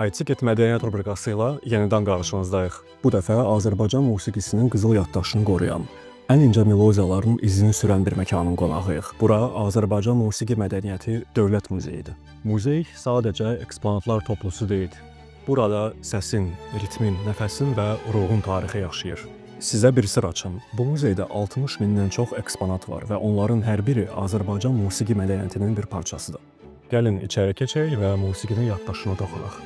iTicket mədəniyyət rubrikası ilə yenidən qarşınızdayıq. Bu dəfə Azərbaycan musiqisinin qızıl yaddaşını qoruyan, ən incə melodiyaların izini sürən bir məkanın qonağıyıq. Bura Azərbaycan Musiqi Mədəniyyəti Dövlət Muzeyidir. Muzey sadəcə eksponatlar toplusu deyil. Burada səsin, ritmin, nəfəsin və ruhun tarixi yaşayır. Sizə bir sır açım. Bu muzeydə 60 mindən çox eksponat var və onların hər biri Azərbaycan musiqi mədəniyyətinin bir parçasıdır. Gəlin içəri keçək və musiqinin yaddaşına toxunaq.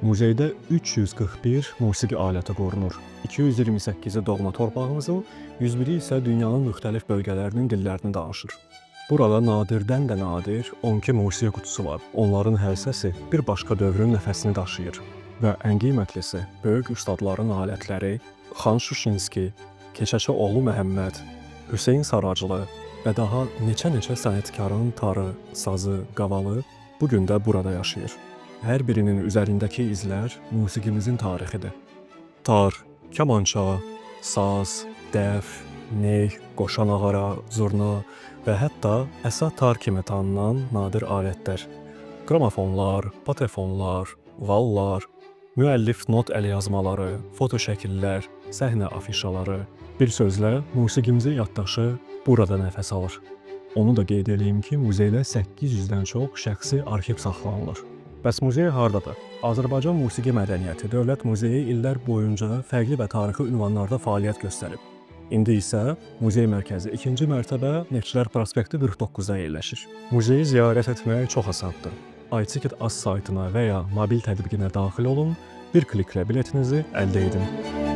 Muzeydə 341 musiqi aləti qorunur. 228-i doğma torpağımızın, 101-i isə dünyanın müxtəlif bölgələrinin dillərini danışır. Burada nadirdən də nadir 12 musiqi qutusu var. Onların hər səsi bir başqa dövrün nəfəsini daşıyır. Və ən qiymətlisi, böyük ustadların alətləri Xan Şuşinski, Keşəşoğlu Məhəmməd, Hüseyn Saraclı və daha neçə-neçə sənətkarın tarı, sazı, qavalı bu gün də burada yaşayır. Hər birinin üzərindəki izlər musiqimizin tarixidir. Tar, kamança, saz, dəf, ney, qoşa nağara, zurna və hətta əsa tar kimi tanınan nadir alətlər. Qramofonlar, patefonlar, vallar, müəllif not əlyazmaları, foto şəkillər, səhnə afişaları, bir sözlə musiqimizin yaddaşı burada nəfəs alır. Onu da qeyd edeyim ki, muzeydə 800-dən çox şəxsi arxiv saxlanılır. Bəs muzey hardadır? Azərbaycan Musiqi Mədəniyyəti Dövlət Muzeyi illər boyunca fərqli və tarixi ünvanlarda fəaliyyət göstərib. İndi isə muzey mərkəzi 2-ci mərtəbə Neftçilər Prospekti 49-da yerləşir. Muzeyi ziyarət etmək çox asandır. iTicket saytına və ya mobil tətbiqinə daxil olun, bir kliklə biletinizi əldə edin.